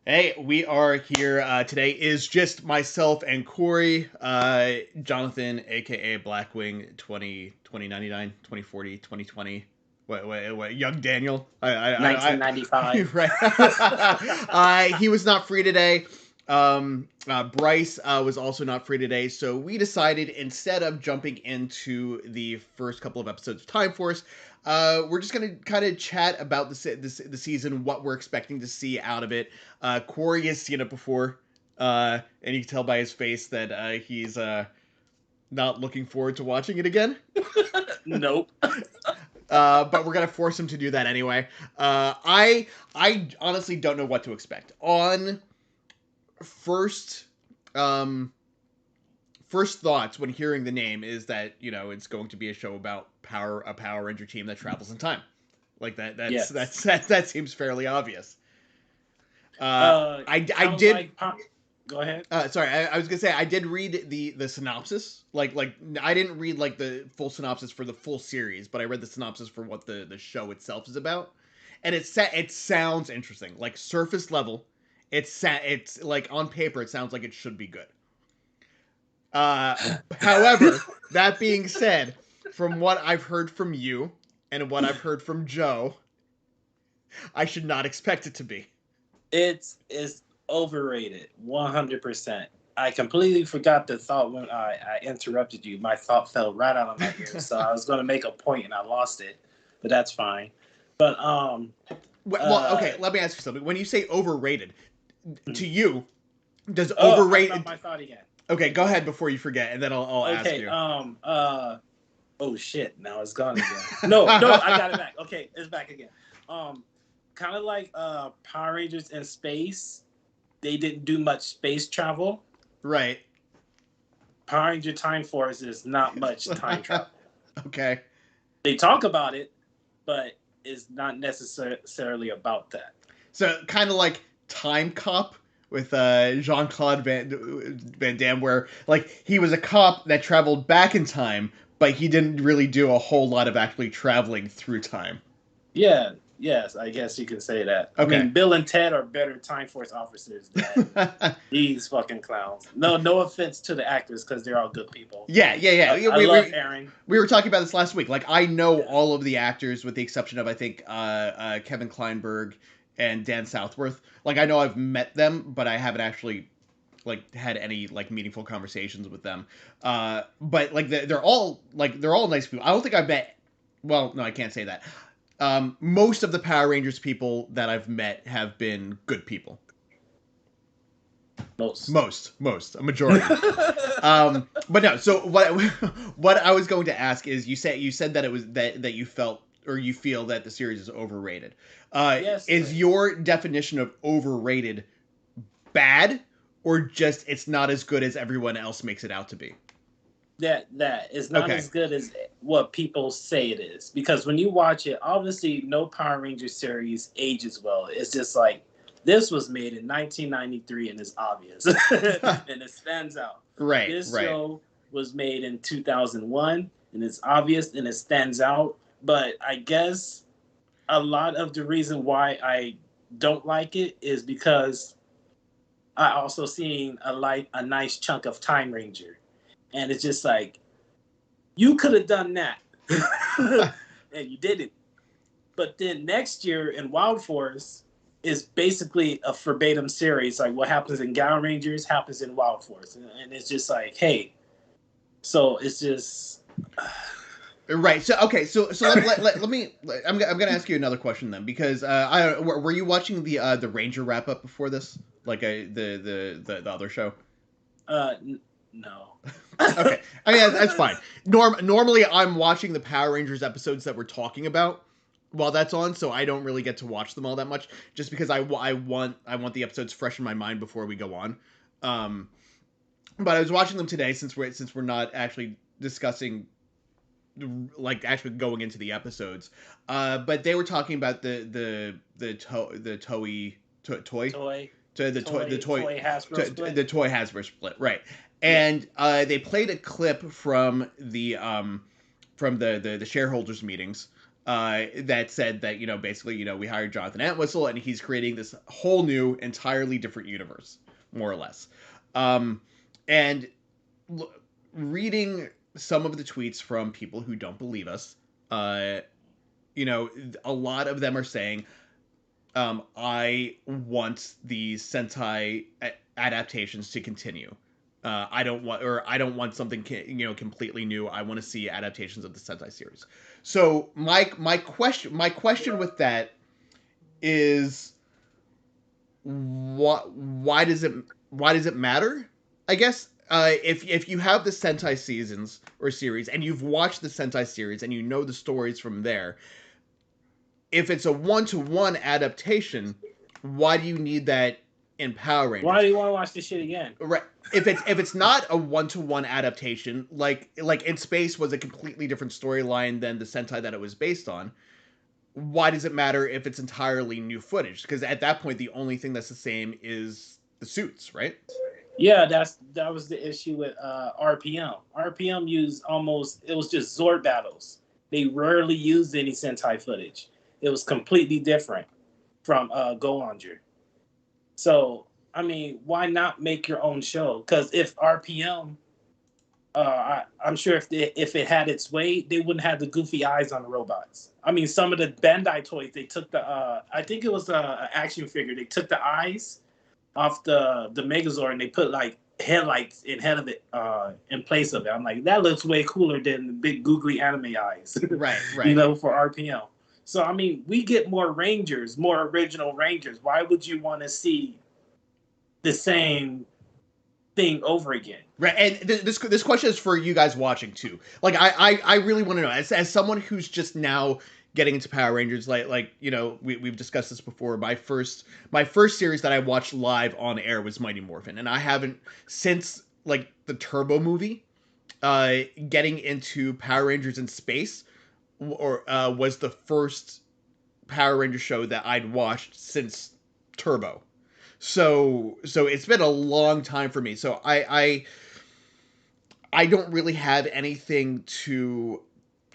Hey, we are here. Today is just myself and Corey, Jonathan, aka Blackwing, 2099, 2040, 2020. What, young Daniel? 1995. Right. He was not free today. Bryce was also not free today, so we decided instead of jumping into the first couple of episodes of Time Force, we're just gonna kind of chat about the season, what we're expecting to see out of it. Corey has seen it before, and you can tell by his face that he's not looking forward to watching it again. Nope. But we're gonna force him to do that anyway. I honestly don't know what to expect. On first um first thoughts when hearing the name is that it's going to be a show about a Power Ranger team that travels in time. Like that's Yes. that's that seems fairly obvious. I Sounds did. like Go ahead. Sorry, I was gonna say I did read the synopsis. Like I didn't read like the full synopsis for the full series, but I read the synopsis for what the show itself is about, and it sounds interesting. Like surface level, it's like on paper it sounds like it should be good. However, that being said, from what I've heard from you and what I've heard from Joe, I should not expect it to be. It's overrated, 100%. I completely forgot the thought when I interrupted you. My thought fell right out of my ear, so I was going to make a point and I lost it, but that's fine. But Well, okay. Let me ask you something. When you say overrated, to you, does I overrated? found my thought again. Okay, go ahead before you forget, and then I'll ask Okay. you. Oh shit! Now it's gone again. No, I got it back. Okay, it's back again. Kind of like Power Rangers in space. They didn't do much space travel. Right. Power Ranger Time Force is not much time travel. Okay. They talk about it, but it's not necessarily about that. So kind of like Time Cop with Jean-Claude Van Damme, where like he was a cop that traveled back in time, but he didn't really do a whole lot of actually traveling through time. Yeah, yes, I guess you can say that. Okay. I mean, Bill and Ted are better Time Force officers than these fucking clowns. No offense to the actors because they're all good people. Yeah. I love Aaron. We were talking about this last week. Like I know all of the actors with the exception of I think Kevin Kleinberg and Dan Southworth. Like I know I've met them, but I haven't actually like had any like meaningful conversations with them. But like they're all nice people. I don't think I've met. Well, no, I can't say that. Most of the Power Rangers people that I've met have been good people. Most, a majority. But no. So what I was going to ask is, you said that it was that you felt or you feel that the series is overrated. Yes. Is your definition of overrated bad, or just it's not as good as everyone else makes it out to be? That is not as good as what people say it is, because when you watch it, obviously no Power Ranger series ages well. It's just like this was made in 1993 and it's obvious and it stands out. Right. This show was made in 2001 and it's obvious and it stands out. But I guess a lot of the reason why I don't like it is because I also seen a nice chunk of Time Ranger. And it's just like, you could have done that. And you didn't. But then next year in Wild Force is basically a verbatim series. Like what happens in Gown Rangers happens in Wild Force. And it's just like, hey. So it's just... Right. So okay. So let me. I'm gonna ask you another question then, because were you watching the Ranger wrap up before this, like the other show? No. Okay. I mean that's fine. Normally I'm watching the Power Rangers episodes that we're talking about while that's on, so I don't really get to watch them all that much, just because I want the episodes fresh in my mind before we go on. But I was watching them today since we're not actually discussing, like actually going into the episodes. But they were talking about the toy Hasbro split, right? And they played a clip from the shareholders meetings that said that, basically, we hired Jonathan Entwistle and he's creating this whole new, entirely different universe, more or less. And reading some of the tweets from people who don't believe us, a lot of them are saying, I want these Sentai adaptations to continue. I don't want something completely new. I want to see adaptations of the Sentai series. So my question with that is, why does it matter? I guess if you have the Sentai seasons or series and you've watched the Sentai series and you know the stories from there, if it's a 1-to-1 adaptation, why do you need that in Power Rangers? Why do you want to watch this shit again? Right. If it's not a 1-to-1 adaptation, like In Space was a completely different storyline than the Sentai that it was based on, why does it matter if it's entirely new footage? Because at that point, the only thing that's the same is the suits, right? Yeah, that was the issue with RPM. RPM used it was just Zord battles. They rarely used any Sentai footage. It was completely different from Go Onger. So, I mean, why not make your own show? Because if RPM, I'm sure if it had its way, they wouldn't have the goofy eyes on the robots. I mean, some of the Bandai toys, they took I think it was an action figure. They took the eyes off the Megazord and they put like headlights in in place of it. I'm like, that looks way cooler than the big googly anime eyes. Right. For RPM. So, I mean, we get more Rangers, more original Rangers. Why would you want to see the same thing over again? Right, and this question is for you guys watching too. Like, I really want to know, as someone who's just now getting into Power Rangers, we've discussed this before. My first series that I watched live on air was Mighty Morphin, and I haven't since the Turbo movie. Getting into Power Rangers in Space, was the first Power Ranger show that I'd watched since Turbo. So it's been a long time for me. So I don't really have anything to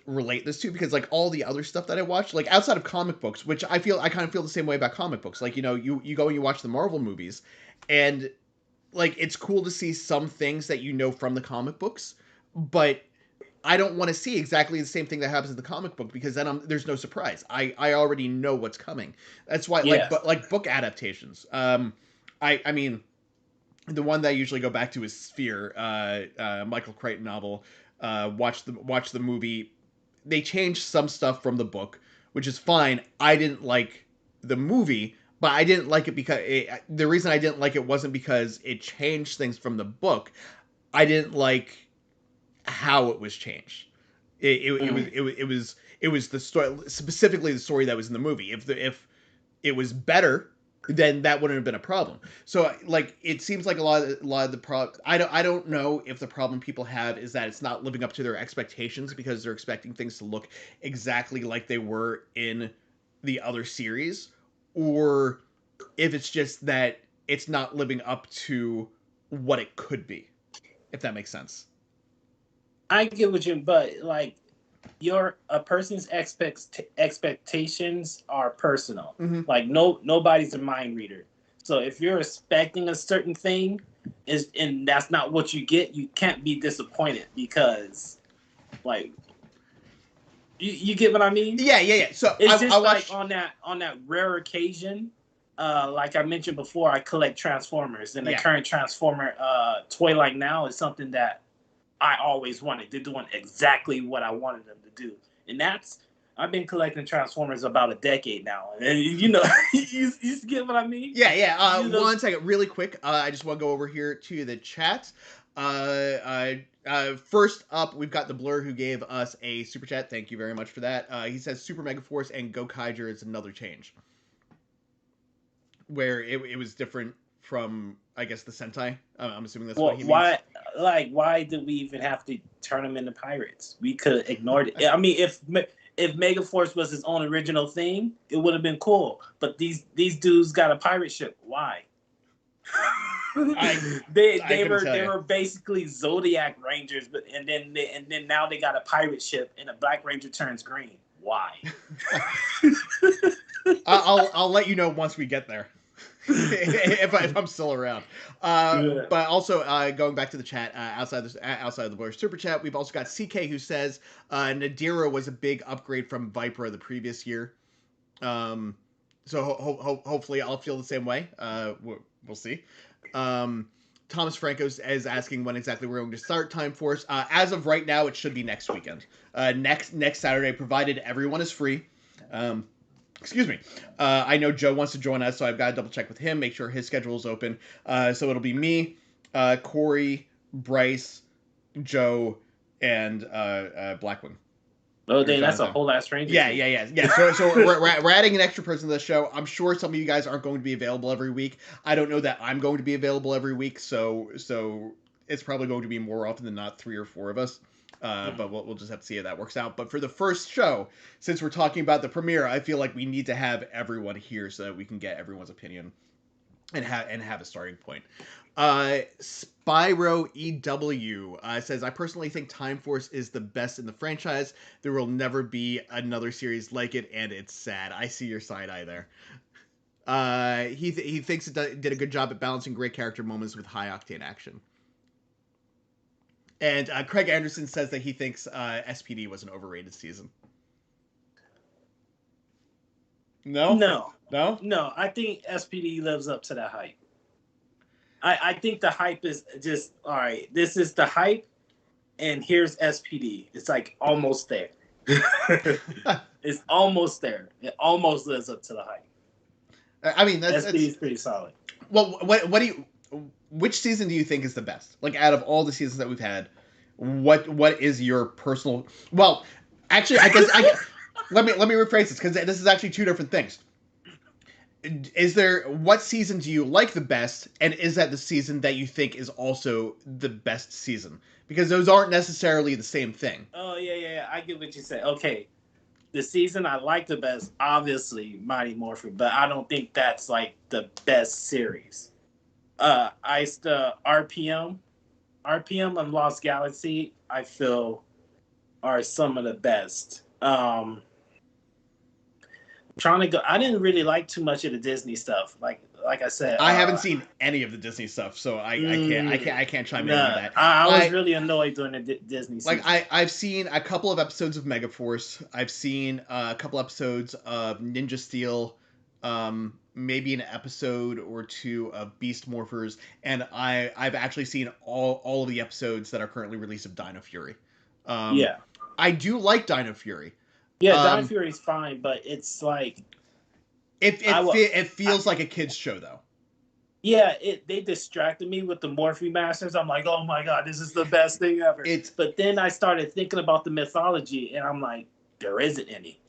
relate this to, because all the other stuff that I watch, outside of comic books, which I kind of feel the same way about comic books. You go and you watch the Marvel movies, and it's cool to see some things that from the comic books, but I don't want to see exactly the same thing that happens in the comic book, because then there's no surprise. I already know what's coming. That's why, book adaptations. I mean, the one that I usually go back to is Sphere, Michael Crichton novel. Watch the movie. They changed some stuff from the book, which is fine. I didn't like the movie, but I didn't like it because the reason I didn't like it wasn't because it changed things from the book. I didn't like how it was changed. It was the story, specifically the story that was in the movie. If it was better, then that wouldn't have been a problem. So it seems like a lot of the problem. I don't know if the problem people have is that it's not living up to their expectations, because they're expecting things to look exactly like they were in the other series, or if it's just that it's not living up to what it could be, if that makes sense. I get what but a person's expectations are personal. Mm-hmm. Nobody's a mind reader. So if you're expecting a certain thing and that's not what you get, you can't be disappointed, because you get what I mean? Yeah. So it's just on that rare occasion, like I mentioned before, I collect Transformers, and the current Transformer toy now is something that I always wanted. They're doing exactly what I wanted them to do. And I've been collecting Transformers about a decade now. And you get what I mean? Yeah. One second, really quick. I just want to go over here to the chat. First up, we've got the Blur, who gave us a super chat. Thank you very much for that. He says Super Mega Force and Gokaiger is another change, where it was different from, I guess, the Sentai. I'm assuming that's what he means. Why did we even have to turn them into pirates? We could have ignored it. I mean, if Megaforce was his own original thing, it would have been cool. But these dudes got a pirate ship. Why? They were basically Zodiac Rangers, and then now they got a pirate ship, and a Black Ranger turns green. why? I'll let you know once we get there. if I'm still around. But also going back to the chat outside of the Blur super chat, we've also got CK who says Nadira was a big upgrade from Viper the previous year. So hopefully I'll feel the same way. We'll see. Thomas Franco is asking when exactly we're going to start Time Force. As of right now, it should be next weekend. Next Saturday, provided everyone is free. Excuse me. I know Joe wants to join us, so I've got to double check with him, make sure his schedule is open. So it'll be me, Corey, Bryce, Joe, and Blackwing. Oh, dang, that's a whole ass stranger. Yeah. So we're adding an extra person to the show. I'm sure some of you guys aren't going to be available every week. I don't know that I'm going to be available every week, so it's probably going to be more often than not 3 or 4 of us. But we'll just have to see how that works out. But for the first show, since we're talking about the premiere, I feel like we need to have everyone here so that we can get everyone's opinion and have a starting point. Spyro EW says, I personally think Time Force is the best in the franchise. There will never be another series like it, and it's sad. I see your side eye there. He thinks it did a good job at balancing great character moments with high octane action. And Craig Anderson says that he thinks SPD was an overrated season. No. I think SPD lives up to that hype. I think the hype is just, all right, this is the hype, and here's SPD. It's like almost there. It's almost there. It almost lives up to the hype. I mean, SPD is pretty solid. Well, which season do you think is the best? Like, out of all the seasons that we've had, what is your personal... Well, actually, I guess... let me rephrase this, because this is actually 2 different things. What season do you like the best, and is that the season that you think is also the best season? Because those aren't necessarily the same thing. Oh, yeah. I get what you say. Okay. The season I like the best, obviously, Mighty Morphin, but I don't think that's, like, the best series. RPM and Lost Galaxy, I feel, are some of the best. Trying to go. I didn't really like too much of the Disney stuff. Like I said, I haven't seen any of the Disney stuff, so I can't chime in on that. I was really annoyed during the Disney season. Like I've seen a couple of episodes of Megaforce. I've seen a couple episodes of Ninja Steel. Maybe an episode or 2 of Beast Morphers, and I've actually seen all of the episodes that are currently released of Dino Fury. I do like Dino Fury. Yeah, Dino Fury's fine, but it's like it feels like a kids show though. Yeah, they distracted me with the Morphe Masters. I'm like, oh my god, this is the best thing ever. But then I started thinking about the mythology, and I'm like, there isn't any.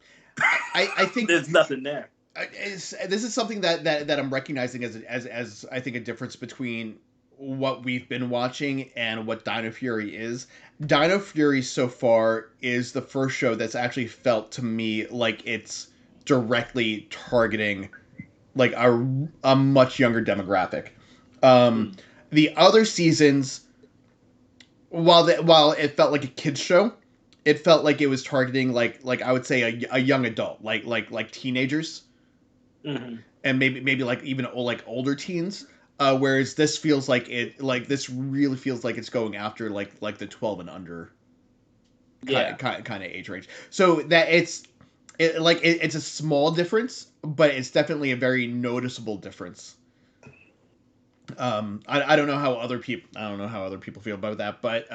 I think there's nothing there. This is something that I'm recognizing as I think a difference between what we've been watching and what Dino Fury is. Dino Fury so far is the first show that's actually felt to me like it's directly targeting like a much younger demographic. The other seasons, while it felt like a kids show, it felt like it was targeting like I would say a young adult, like teenagers. Mm-hmm. And maybe like even like older teens, whereas this feels like this really feels like it's going after like the 12 and under kind of age range. So that it's a small difference, but it's definitely a very noticeable difference. I don't know how other people feel about that, but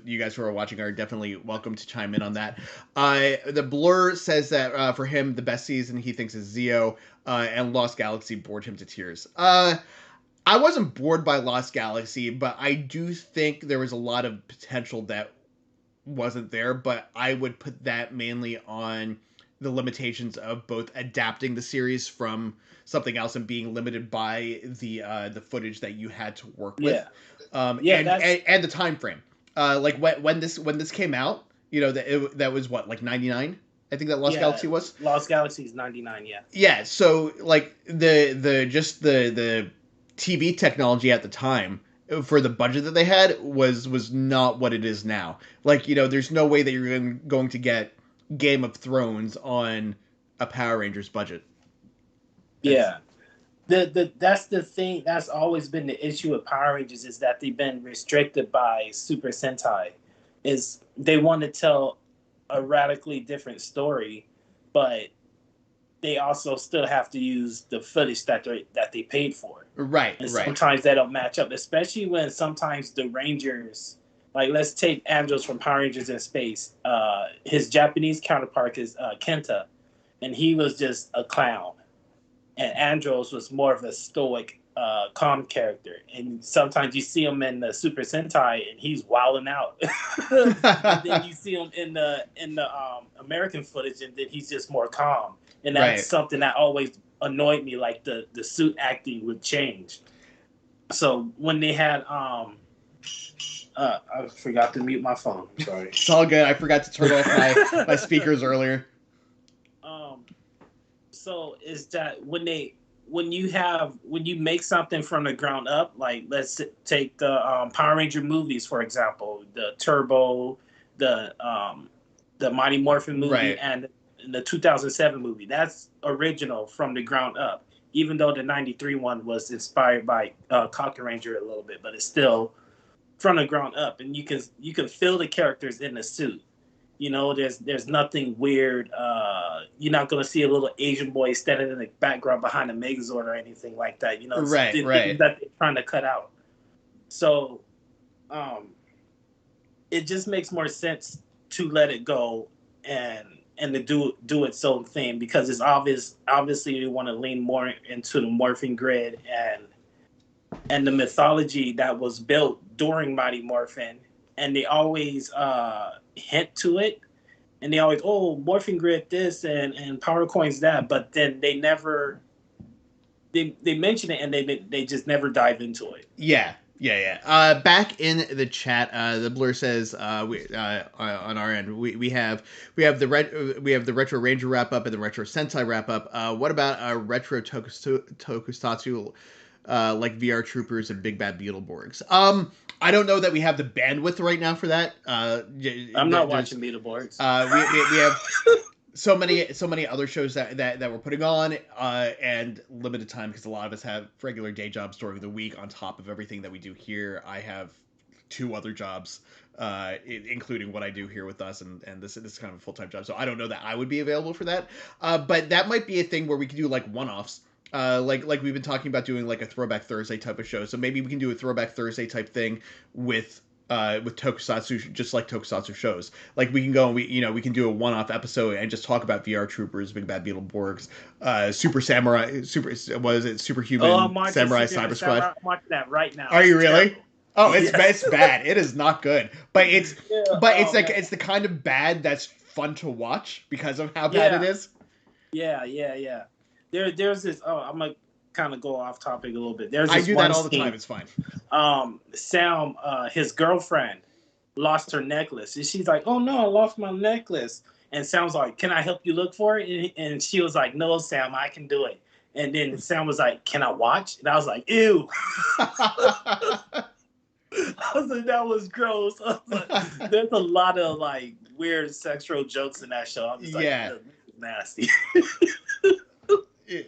you guys who are watching are definitely welcome to chime in on that. The Blur says that for him the best season he thinks is Zeo, and Lost Galaxy bored him to tears. I wasn't bored by Lost Galaxy, but I do think there was a lot of potential that wasn't there, but I would put that mainly on the limitations of both adapting the series from something else and being limited by the footage that you had to work with, and the time frame. Like when this came out, you know, that was what, like 99. I think that Lost Galaxy was. Lost Galaxy is 99. Yeah. Yeah. So like the TV technology at the time for the budget that they had was not what it is now. Like, you know, there's no way that you're going to get Game of Thrones on a Power Rangers budget. Yeah. That's the thing. That's always been the issue with Power Rangers, is that they've been restricted by Super Sentai. Is they want to tell a radically different story, but they also still have to use the footage that they paid for. Right, and right. sometimes they don't match up, especially when sometimes the Rangers, like let's take Andros from Power Rangers in Space. His Japanese counterpart is Kenta, and he was just a clown, and Andros was more of a stoic, calm character. And sometimes you see him in the Super Sentai, and he's wilding out. And then you see him in the American footage, and then he's just more calm. And that's something that always annoyed me, like the suit acting would change. So when they had I forgot to mute my phone. Sorry. It's all good. I forgot to turn off my speakers earlier. So is that when you make something from the ground up, like let's take the Power Ranger movies, for example, the Turbo, the Mighty Morphin movie, and the 2007 movie. That's original from the ground up, even though the 93 one was inspired by Kaku Ranger a little bit, but it's still from the ground up, and you can feel the characters in the suit. You know, there's nothing weird. You're not gonna see a little Asian boy standing in the background behind a Megazord or anything like that. You know, right. That they're trying to cut out. So, it just makes more sense to let it go and to do its own thing, because it's obviously you want to lean more into the morphing grid and the mythology that was built during Mighty Morphin, and they always hint to it, and they always morphing grid this and power coins that, but then they never they mention it, and they just never dive into it. Yeah. Back in the chat, the Blur says we on our end we have the Retro Ranger wrap up and the Retro Sentai wrap up. What about a Retro Tokusatsu like VR Troopers and Big Bad Beetleborgs? I don't know that we have the bandwidth right now for that. I'm not watching Beetleborgs. We have so many other shows that we're putting on, and limited time, because a lot of us have regular day jobs during the week on top of everything that we do here. I have 2 other jobs, including what I do here with us, and this is kind of a full-time job, so I don't know that I would be available for that. But that might be a thing where we could do like one-offs. Like we've been talking about doing like a Throwback Thursday type of show, so maybe we can do a Throwback Thursday type thing with Tokusatsu, just like Tokusatsu shows. Like we can go and we can do a one-off episode and just talk about VR Troopers, Big Bad Beetleborgs, Superhuman Samurai Cyber Squad. I'm watching that right now. Are you really? Oh, it's bad. It is not good, but it's it's the kind of bad that's fun to watch because of how bad it is. Yeah. There's this. I'm gonna kind of go off topic a little bit. I do that all the time. It's fine. Sam, his girlfriend, lost her necklace, and she's like, "Oh no, I lost my necklace." And Sam's like, "Can I help you look for it?" And she was like, "No, Sam, I can do it." And then Sam was like, "Can I watch?" And I was like, "Ew." I was like, that was gross. I was like, there's a lot of like weird sexual jokes in that show. I'm just like, this is nasty.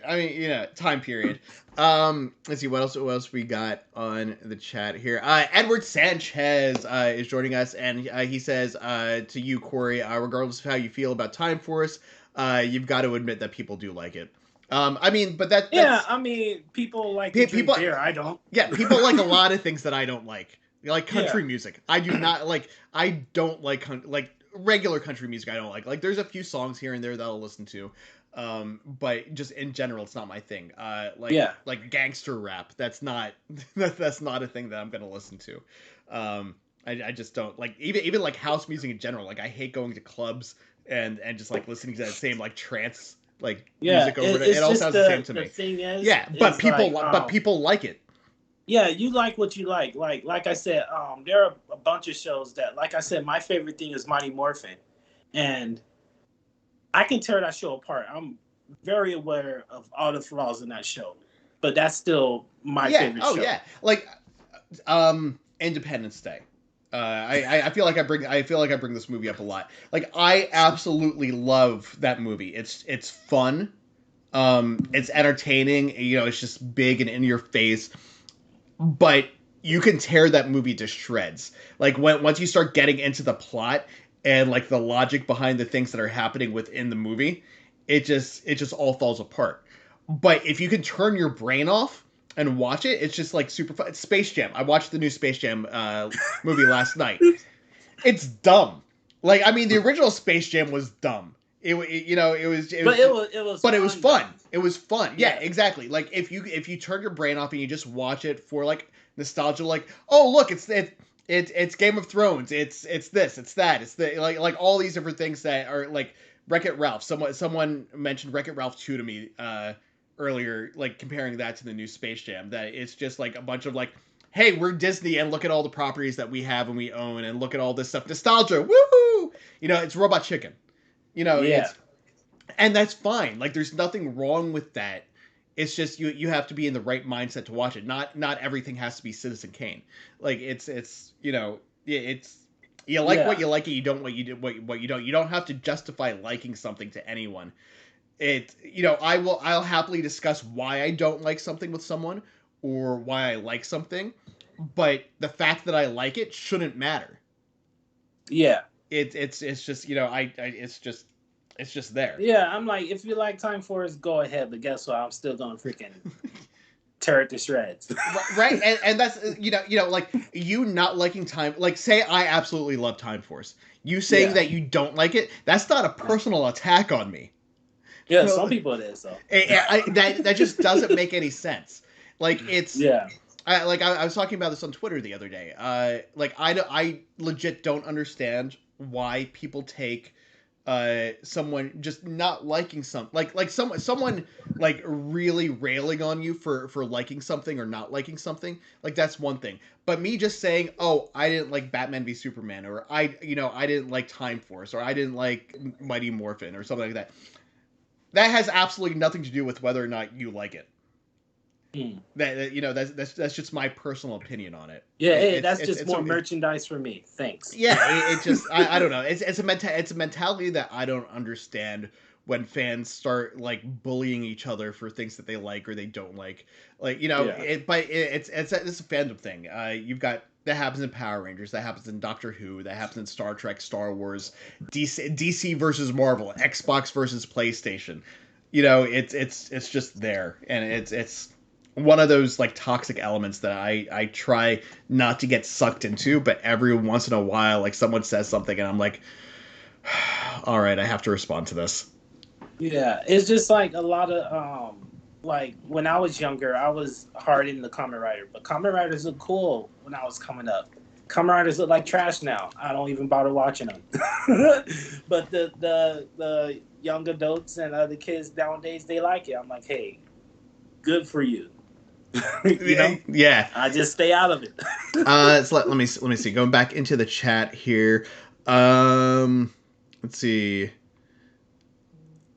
I mean, time period. Let's see what else we got on the chat here. Edward Sanchez is joining us, and he says to you, Corey, regardless of how you feel about Time Force, you've got to admit that people do like it. I mean, but that's people like people beer. I don't. Yeah, people like a lot of things that I don't like. Like country music. I do not like. I don't like regular country music. I don't like. Like there's a few songs here and there that I'll listen to. But just in general, it's not my thing. Like gangster rap. That's not a thing that I'm gonna listen to. I just don't like even like house music in general. Like I hate going to clubs and just like listening to that same like trance music over it. It all sounds the same to me. Thing is, but people like it. Yeah, you like what you like. Like I said, there are a bunch of shows that, like I said, my favorite thing is Mighty Morphin, and I can tear that show apart. I'm very aware of all the flaws in that show, but that's still my favorite show. Yeah, like Independence Day. I feel like I bring this movie up a lot. Like I absolutely love that movie. It's fun. It's entertaining. You know, it's just big and in your face. But you can tear that movie to shreds. Like once you start getting into the plot and like the logic behind the things that are happening within the movie, it just all falls apart. But if you can turn your brain off and watch it, it's just like super fun. It's Space Jam. I watched the new Space Jam movie last night. It's dumb. Like I mean, the original Space Jam was dumb. But it was fun. It was fun. Yeah, exactly. Like if you turn your brain off and you just watch it for like nostalgia, like oh look, it's Game of Thrones. It's this, it's that, it's the like all these different things that are like Wreck-It Ralph. Someone mentioned Wreck-It Ralph 2 to me earlier, like comparing that to the new Space Jam. That it's just like a bunch of like, hey, we're Disney and look at all the properties that we have and we own and look at all this stuff. Nostalgia, woohoo! You know, it's Robot Chicken. You know, and that's fine. Like there's nothing wrong with that. It's just you have to be in the right mindset to watch it. Not everything has to be Citizen Kane. Like it's you know, it's you like what you like and you don't what you don't. You don't have to justify liking something to anyone. I'll happily discuss why I don't like something with someone or why I like something, but the fact that I like it shouldn't matter. Yeah. It's just, you know, it's just there. Yeah, I'm like, if you like Time Force, go ahead. But guess what? I'm still gonna freaking tear it to shreds. Right, and that's like you not liking Time. Like, say I absolutely love Time Force. You saying that you don't like it, that's not a personal attack on me. Yeah, some people it is though. That just doesn't make any sense. Like it's I was talking about this on Twitter the other day. Like I legit don't understand why people take someone just not liking something like someone like really railing on you for liking something or not liking something, like that's one thing. But me just saying, oh, I didn't like Batman v Superman, or I didn't like Time Force, or I didn't like Mighty Morphin or something like that has absolutely nothing to do with whether or not you like it. That's just my personal opinion on it. Yeah, that's just more merchandise for me. Thanks. Yeah, it just I don't know. It's a mentality that I don't understand when fans start like bullying each other for things that they like or they don't like. Like it's a fandom thing. You've got that happens in Power Rangers, that happens in Doctor Who, that happens in Star Trek, Star Wars, DC versus Marvel, Xbox versus PlayStation. You know, it's just there, and it's one of those like toxic elements that I try not to get sucked into, but every once in a while, like someone says something and I'm like, all right, I have to respond to this. Yeah, it's just like a lot of like when I was younger, I was hard in the Kamen Rider, but Kamen Riders look cool when I was coming up. Kamen Riders look like trash now. I don't even bother watching them. But the young adults and other kids nowadays, they like it. I'm like, hey, good for you. You know? Yeah. I just stay out of it. So let me see. Going back into the chat here. Let's see.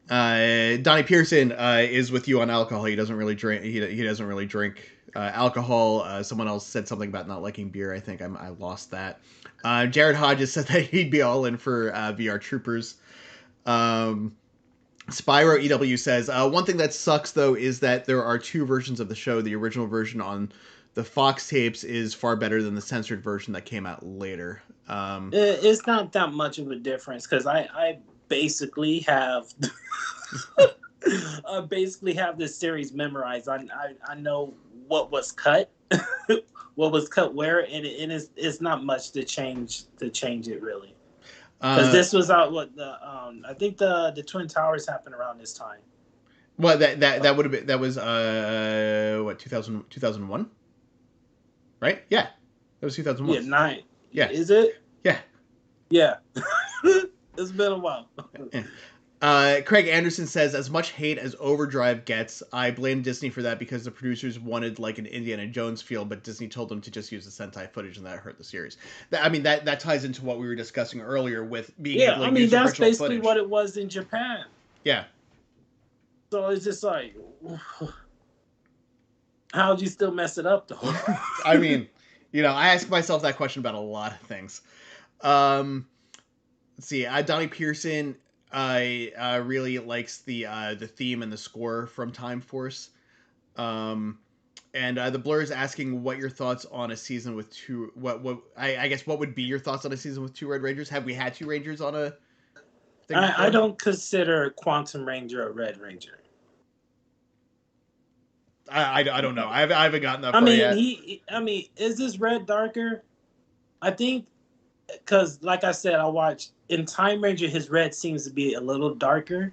Donnie Pearson is with you on alcohol. He doesn't really drink. He doesn't really drink alcohol. Someone else said something about not liking beer. I think I lost that. Jared Hodges said that he'd be all in for VR Troopers. Spyro EW says, one thing that sucks, though, is that there are two versions of the show. The original version on the Fox tapes is far better than the censored version that came out later. It's not that much of a difference, because I basically have this series memorized. I know what was cut, what was cut where, and it's not much to change it, really. Because this was out I think the Twin Towers happened around this time. Well, that would have been, that was 2001, right? Yeah, that was 2001. Yeah, 9. Yeah, is it? Yeah. It's been a while. Craig Anderson says, as much hate as Overdrive gets, I blame Disney for that because the producers wanted like an Indiana Jones feel, but Disney told them to just use the Sentai footage, and that hurt the series. That ties into what we were discussing earlier with being able to use that's basically footage. what it was in Japan. Yeah. So it's just like, how'd you still mess it up though? I mean, You know, I ask myself that question about a lot of things. Let's see. Donnie Pearson really likes the theme and the score from Time Force. And the Blur is asking what your thoughts on a season with two. I guess what would be your thoughts on a season with two Red Rangers? Have we had two Rangers on a thing? I don't consider Quantum Ranger a Red Ranger. I don't know. I haven't gotten that far yet. Is this red darker? I think because, like I said, I watched in Time Ranger, his red seems to be a little darker,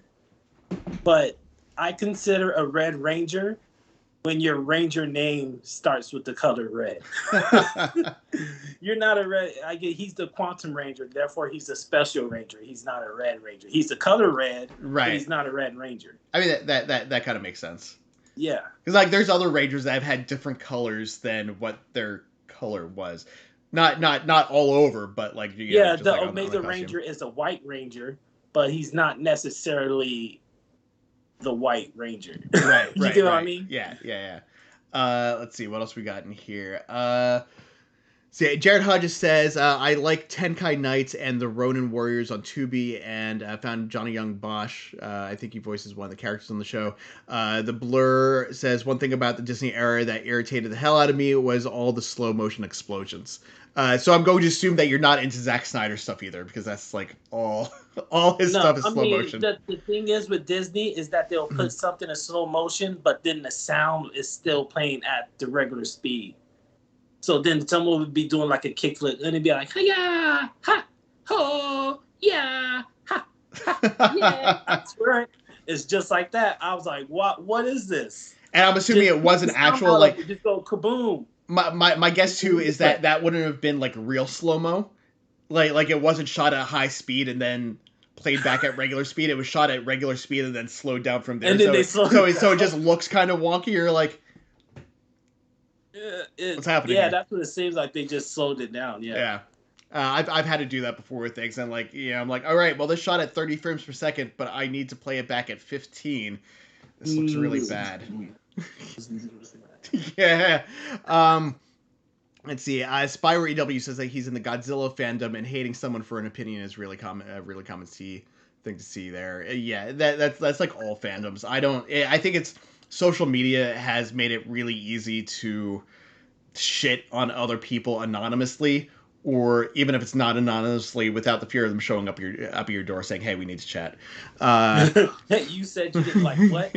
but I consider a Red Ranger when your Ranger name starts with the color red. You're not a red. He's the Quantum Ranger, therefore he's a Special Ranger. He's not a Red Ranger. He's the color red, right? But he's not a Red Ranger. I mean that kind of makes sense. Yeah, because like there's other Rangers that have had different colors than what their color was. Not all over, but like the Omega Ranger is a White Ranger, but he's not necessarily the White Ranger. Right. You get what I mean? Yeah. Let's see what else we got in here. See, Jared Hodges says, I like Tenkai Knights and the Ronin Warriors on Tubi, and found Johnny Young Bosch. I think he voices one of the characters on the show. The Blur says, one thing about the Disney era that irritated the hell out of me was all the slow motion explosions. So I'm going to assume that you're not into Zack Snyder stuff either, because that's like all his stuff is slow motion. The thing is with Disney is that they'll put something in slow motion, but then the sound is still playing at the regular speed. So then someone would be doing like a kickflip, and it'd be like, ha-ya, ha, ho, yeah, ha, ha, yeah. I swear, it's just like that. I was like, what is this? And I'm assuming it wasn't actual, like, just go kaboom. My guess too is that wouldn't have been like real slow-mo. Like it wasn't shot at high speed and then played back at regular speed. It was shot at regular speed and then slowed down from there. And then so it just looks kind of wonky. You're like, what's happening? Yeah, here? That's what it seems like. They just slowed it down. Yeah. I've had to do that before with things, and like, I'm like, all right, well, this shot at 30 frames per second, but I need to play it back at 15. This looks really bad. Yeah. Let's see. Spyro EW says that he's in the Godzilla fandom, and hating someone for an opinion is really common thing to see there. Yeah, that's like all fandoms. I think it's social media has made it really easy to shit on other people anonymously, or even if it's not anonymously, without the fear of them showing up at your door saying, "Hey, we need to chat." You said you didn't like what?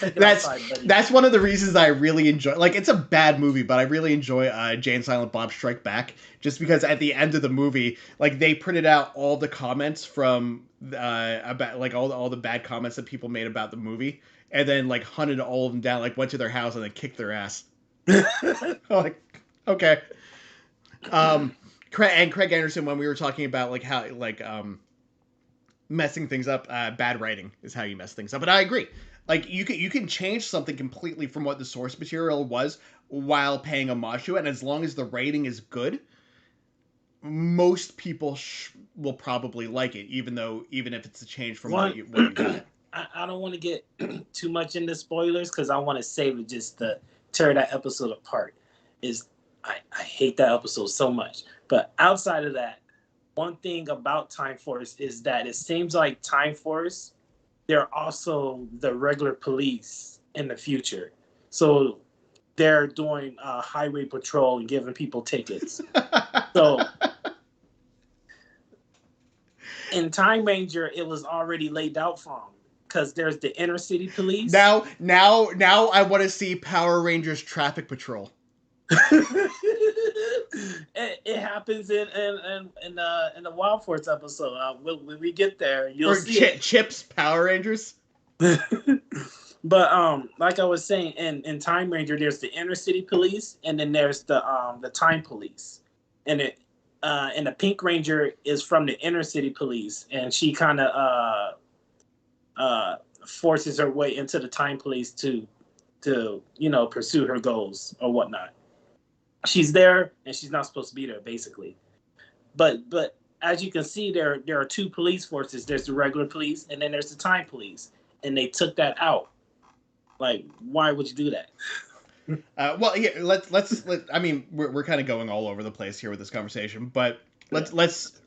That's one of the reasons I really enjoy. Like, it's a bad movie, but I really enjoy Jay and Silent Bob Strike Back, just because at the end of the movie, like, they printed out all the comments from about like all the bad comments that people made about the movie, and then like hunted all of them down, like went to their house and then kicked their ass. Like, okay. And Craig Anderson, when we were talking about like how like messing things up, bad writing is how you mess things up, and I agree. Like, you can change something completely from what the source material was while paying homage to it, and as long as the writing is good, most people will probably like it, even if it's a change from what you got. I don't want to get too much into spoilers because I want to save it just to tear that episode apart. I hate that episode so much. But outside of that, one thing about Time Force is that it seems like Time Force, they're also the regular police in the future. So they're doing highway patrol and giving people tickets. So in Time Ranger, it was already laid out for them because there's the inner city police. Now I want to see Power Rangers Traffic Patrol. It happens in the Wild Force episode. When we get there, you'll see Chip's Power Rangers. But like I was saying, in Time Ranger, there's the inner city police, and then there's the time police, and the Pink Ranger is from the inner city police, and she kind of forces her way into the time police to pursue her goals or whatnot. She's there, and she's not supposed to be there, basically. But as you can see, there are two police forces. There's the regular police, and then there's the time police. And they took that out. Like, why would you do that? Well, yeah, I mean, we're kind of going all over the place here with this conversation, but let's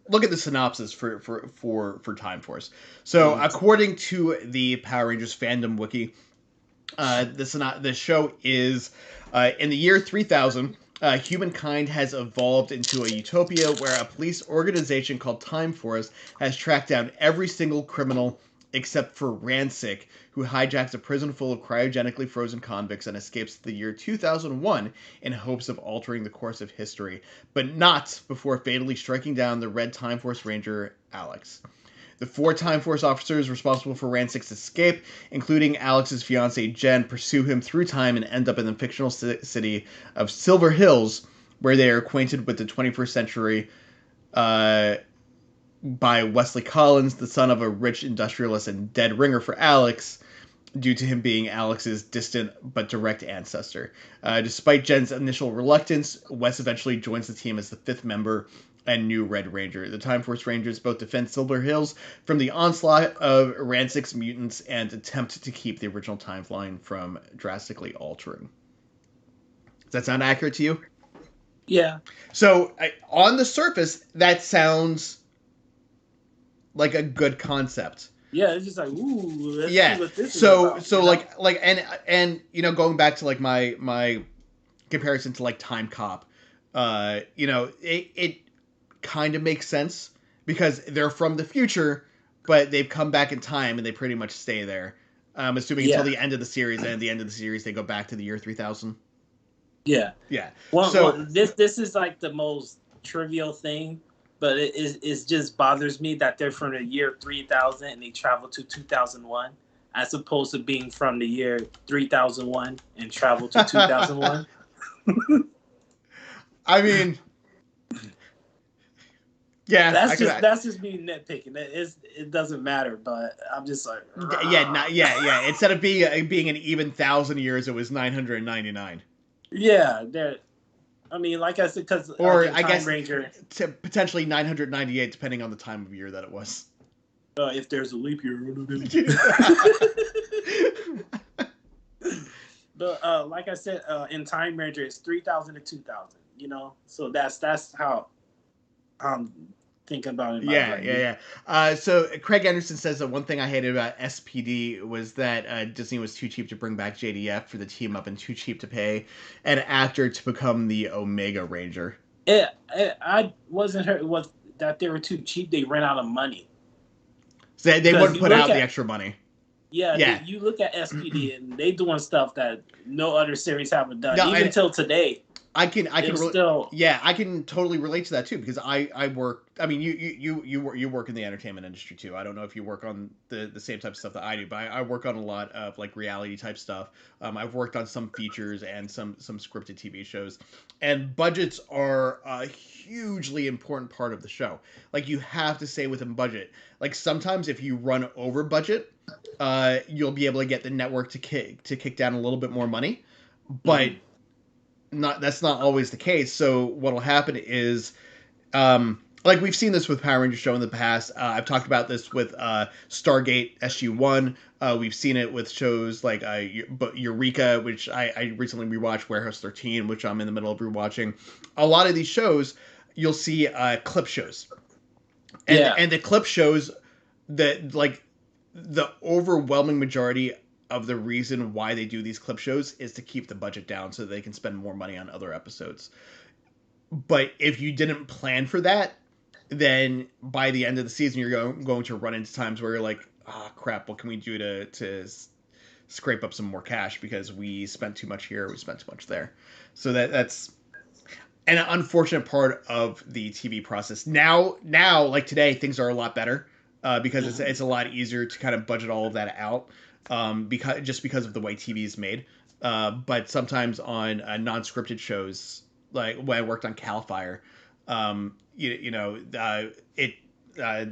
look at the synopsis for Time Force. So, according to the Power Rangers fandom wiki, the show is in the year 3000. Humankind has evolved into a utopia where a police organization called Time Force has tracked down every single criminal except for Ransik, who hijacks a prison full of cryogenically frozen convicts and escapes to the year 2001 in hopes of altering the course of history, but not before fatally striking down the Red Time Force Ranger, Alex. The 4 Time Force officers responsible for Ransik's escape, including Alex's fiancée Jen, pursue him through time and end up in the fictional city of Silver Hills, where they are acquainted with the 21st century by Wesley Collins, the son of a rich industrialist and dead ringer for Alex, due to him being Alex's distant but direct ancestor. Despite Jen's initial reluctance, Wes eventually joins the team as the 5th member and new Red Ranger. The Time Force Rangers both defend Silver Hills from the onslaught of Ransik's mutants and attempt to keep the original timeline from drastically altering. Does that sound accurate to you? Yeah. So, on the surface, that sounds like a good concept. Yeah, it's just like, ooh, let's yeah. see what this so is about, like and you know, going back to like my comparison to like Time Cop, you know, it kind of makes sense because they're from the future, but they've come back in time and they pretty much stay there. I'm assuming until the end of the series, and at the end of the series they go back to the year 3000. Yeah. Yeah. Well, this is like the most trivial thing, but it just bothers me that they're from the year 3000 and they travel to 2001, as opposed to being from the year 3001 and travel to 2001. I mean, yeah, that's just me nitpicking. It doesn't matter, but I'm just like, yeah. Instead of being an even 1,000 years, it was 999. Yeah, I mean, like I said, because or I guess Ranger, to potentially 998, depending on the time of year that it was. If there's a leap year. But like I said, in Time Ranger, it's 3000 to 2000. You know, so that's how I'm thinking about it. Yeah. So Craig Anderson says that one thing I hated about SPD was that Disney was too cheap to bring back JDF for the team up and too cheap to pay an actor to become the Omega Ranger. I wasn't hurt. It was that they were too cheap. They ran out of money. So they wouldn't put out the extra money. Yeah. You look at SPD and they doing stuff that no other series haven't done, even till today. I can totally relate to that too, because I work. I mean, you work in the entertainment industry too. I don't know if you work on the same type of stuff that I do, but I work on a lot of like reality type stuff. I've worked on some features and some scripted TV shows, and budgets are a hugely important part of the show. Like, you have to stay within budget. Like, sometimes if you run over budget, you'll be able to get the network to kick down a little bit more money, but. That's not always the case. So what'll happen is, like we've seen this with Power Rangers show in the past. I've talked about this with Stargate SG-1. We've seen it with shows like Eureka, which I recently rewatched, Warehouse 13, which I'm in the middle of rewatching. A lot of these shows, you'll see clip shows, and the clip shows that, like, the overwhelming majority of the reason why they do these clip shows is to keep the budget down so they can spend more money on other episodes. But if you didn't plan for that, then by the end of the season, you're going to run into times where you're like, crap, what can we do to scrape up some more cash because we spent too much here, we spent too much there. So that's an unfortunate part of the TV process. Now, like today, things are a lot better because it's a lot easier to kind of budget all of that out. Because of the way TV is made, but sometimes on non-scripted shows, like when I worked on Cal Fire, that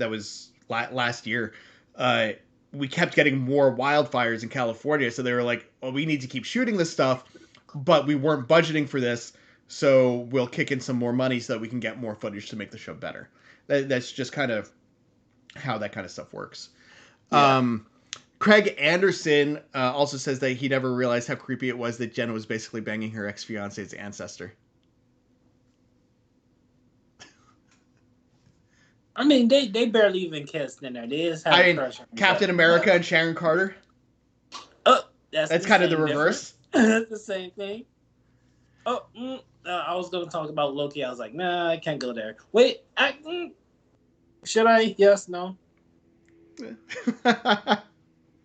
was last year. We kept getting more wildfires in California, so they were like, "Oh, we need to keep shooting this stuff," but we weren't budgeting for this, so we'll kick in some more money so that we can get more footage to make the show better. That's just kind of how that kind of stuff works. Yeah. Craig Anderson also says that he never realized how creepy it was that Jenna was basically banging her ex-fiance's ancestor. I mean, they barely even kissed in there. They just had a crush on Captain America and Sharon Carter. That's kind of the reverse. That's the same thing. I was going to talk about Loki. I was like, nah, I can't go there. Wait, should I? Yes, no.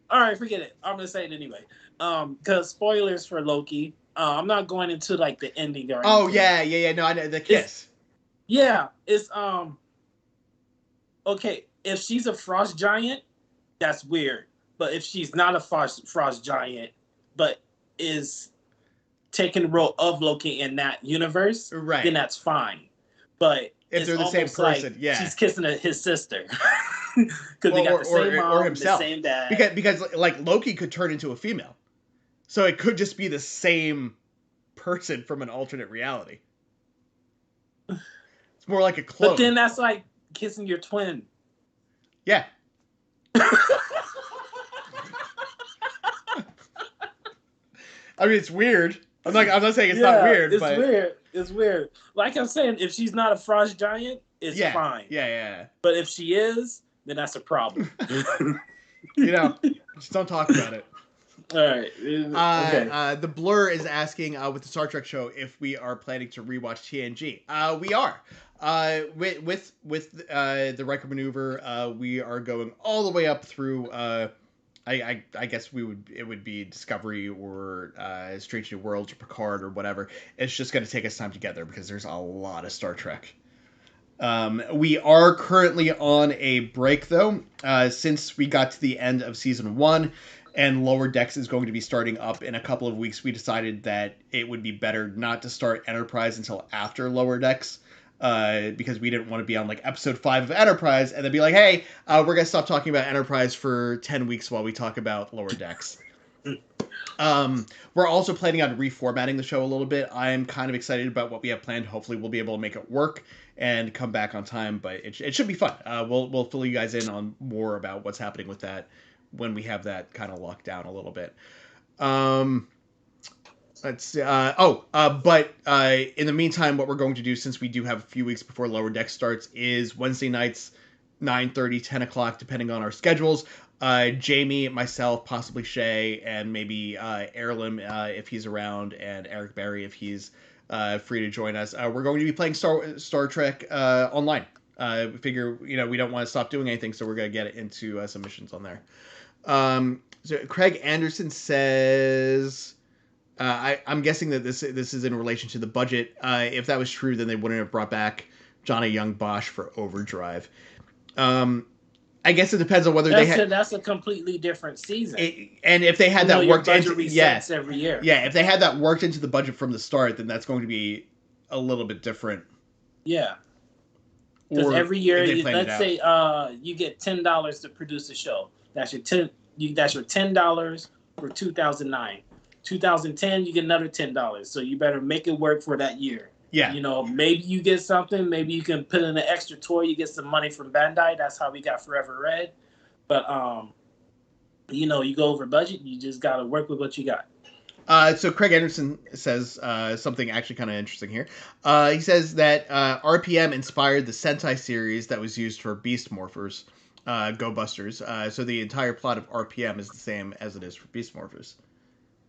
All right, forget it. I'm gonna say it anyway. Because spoilers for Loki. I'm not going into like the ending or anything. Oh yeah. No, I know the kiss. It's okay. If she's a frost giant, that's weird. But if she's not a frost giant, but is taking the role of Loki in that universe, right, then that's fine. But if they're the same person, like she's kissing his sister. Because they got the same mom, or himself. The same dad. Because like Loki could turn into a female, so it could just be the same person from an alternate reality. It's more like a clone. But then that's like kissing your twin. Yeah. I mean, it's weird. I'm not saying it's not weird. It's but... weird. It's weird. Like I'm saying, if she's not a frost giant, it's fine. Yeah. But if she is, then that's a problem. Just don't talk about it. All right. Okay. The Blur is asking with the Star Trek show if we are planning to rewatch TNG. We are. With the Riker maneuver, we are going all the way up through. I guess it would be Discovery or Strange New Worlds or Picard or whatever. It's just going to take us time to get there because there's a lot of Star Trek. We are currently on a break though, since we got to the end of season 1 and Lower Decks is going to be starting up in a couple of weeks. We decided that it would be better not to start Enterprise until after Lower Decks, because we didn't want to be on like episode 5 of Enterprise and then be like, hey, we're going to stop talking about Enterprise for 10 weeks while we talk about Lower Decks. We're also planning on reformatting the show a little bit. I'm kind of excited about what we have planned. Hopefully we'll be able to make it work and come back on time, but it should be fun. We'll fill you guys in on more about what's happening with that when we have that kind of locked down a little bit. Let's see. But in the meantime, what we're going to do, since we do have a few weeks before Lower Deck starts, is Wednesday nights, 9:30, 10 o'clock, depending on our schedules. Jamie, myself, possibly Shay, and maybe Erlim if he's around, and Eric Berry if he's free to join us. We're going to be playing Star Trek online. We figure, we don't want to stop doing anything, so we're going to get into some missions on there. So Craig Anderson says... I'm guessing that this is in relation to the budget. If that was true, then they wouldn't have brought back Johnny Young Bosch for Overdrive. I guess it depends on whether that's a completely different season. And if they had that worked into every year. Yeah, if they had that worked into the budget from the start, then that's going to be a little bit different. Yeah. Because every year, let's say you get $10 to produce a show. That's your $10 for 2009. 2010, you get another $10. So you better make it work for that year. Yeah. Maybe you get something. Maybe you can put in an extra toy. You get some money from Bandai. That's how we got Forever Red. But, you go over budget. You just got to work with what you got. So Craig Anderson says something actually kind of interesting here. He says that RPM inspired the Sentai series that was used for Beast Morphers, Go Busters. So the entire plot of RPM is the same as it is for Beast Morphers.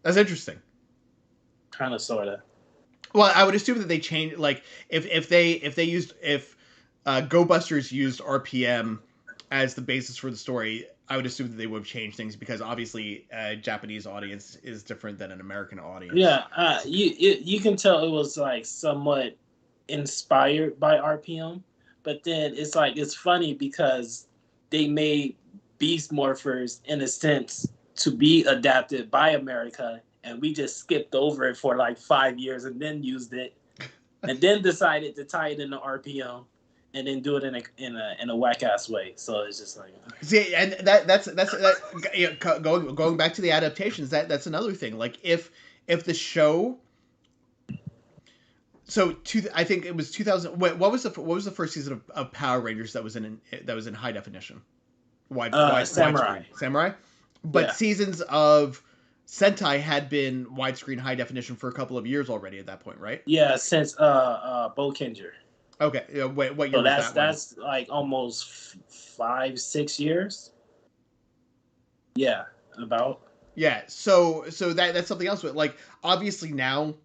That's interesting. Kind of, sort of. Well, I would assume that they changed, like, if Go Busters used RPM as the basis for the story, I would assume that they would have changed things because obviously a Japanese audience is different than an American audience. Yeah, you can tell it was like somewhat inspired by RPM, but then it's funny because they made Beast Morphers in a sense to be adapted by America, and we just skipped over it for like 5 years and then used it, and then decided to tie it into RPM, and then do it in a whack ass way. So it's just like see, and that's going back to the adaptations. That's another thing. Like if the show. So I think it was 2000. What was the first season of Power Rangers that was in high definition? Samurai. But seasons of Sentai had been widescreen high definition for a couple of years already at that point, right? Yeah, since Bokenger. Okay, what year So was that? That's like almost 5-6 years. Yeah, about. Yeah, so that's something else. Like, obviously now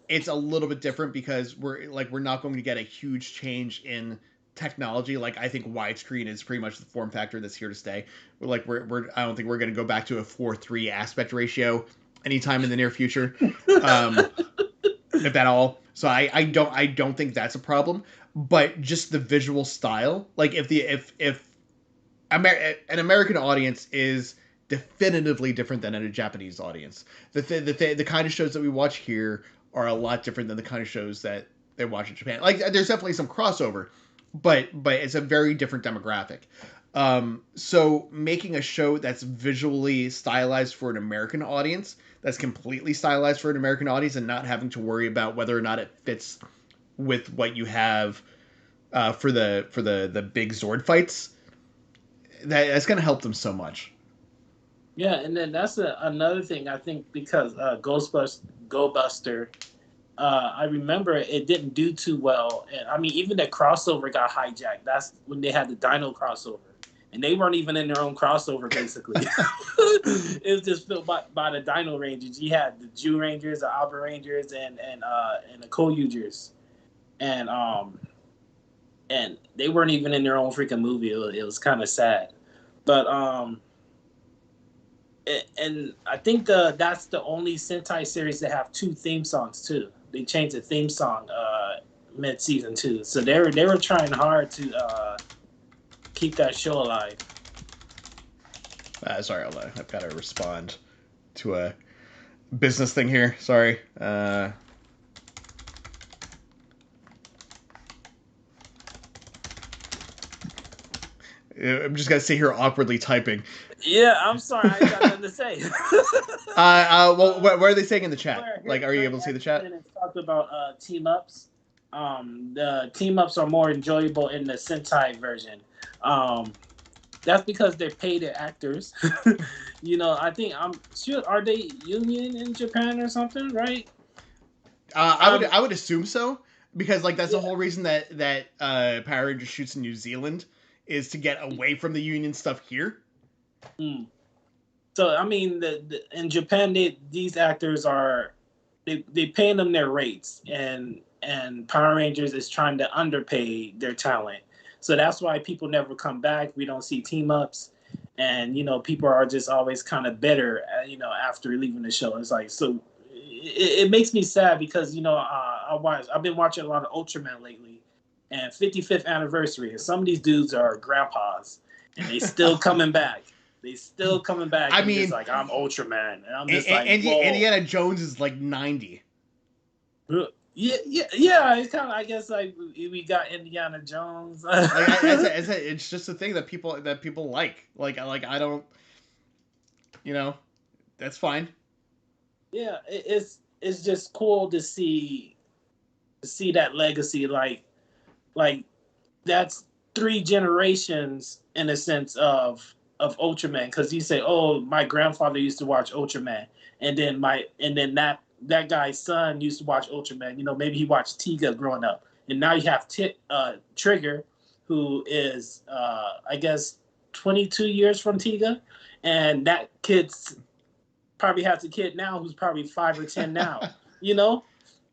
it's a little bit different because we're not going to get a huge change in technology. Like, I think widescreen is pretty much the form factor that's here to stay. We're I don't think we're going to go back to a 4:3 aspect ratio anytime in the near future, if at all. So I don't think that's a problem. But just the visual style, like if an American audience is definitively different than a Japanese audience. The kind of shows that we watch here are a lot different than the kind of shows that they watch in Japan. Like, there's definitely some crossover, but it's a very different demographic. So making a show that's visually stylized for an American audience, that's completely stylized for an American audience, and not having to worry about whether or not it fits with what you have for the big Zord fights, that's going to help them so much. Yeah, and then that's another thing, I think, because GoBuster, I remember it didn't do too well. And I mean, even the crossover got hijacked. That's when they had the Dino crossover. And they weren't even in their own crossover, basically. It was just filled by the Dino Rangers. You had the Jew Rangers, the Alba Rangers, and the Koyugers. And they weren't even in their own freaking movie. It was kind of sad. But and I think that's the only Sentai series that have 2 theme songs too. They changed the theme song mid season 2, so they were trying hard to keep that show alive. Sorry, I've got to respond to a business thing here. Sorry. I'm just gonna sit here awkwardly typing. Yeah, I'm sorry, I got nothing to say. Well, what are they saying in the chat? Like, are you able to see the chat? It's talked about team ups. The team ups are more enjoyable in the Sentai version. That's because they're paid actors. You know, I think I'm sure. Are they union in Japan or something? Right? I would assume so, because like that's the whole reason that Power Rangers shoots in New Zealand, is to get away from the union stuff here. Mm. So I mean, in Japan, these actors are they paying them their rates, and Power Rangers is trying to underpay their talent. So that's why people never come back. We don't see team ups, and you know, people are just always kind of bitter, you know, after leaving the show. It's like, so it makes me sad because, you know, I've been watching a lot of Ultraman lately, and 55th anniversary, and some of these dudes are grandpas, and they still coming back. They still coming back. I mean, just like, I'm Ultraman, and I'm just Indiana Jones is like 90. Yeah. It's kind of, I guess, like we got Indiana Jones. It's just a thing that people like. Like I don't, you know, that's fine. Yeah, it's just cool to see that legacy. Like that's 3 generations in a sense of Ultraman, because you say, oh, my grandfather used to watch Ultraman, and then that guy's son used to watch Ultraman. You know, maybe he watched Tiga growing up, and now you have Trigger, who is I guess 22 years from Tiga, and that kid's probably has a kid now who's probably 5 or 10 now. You know,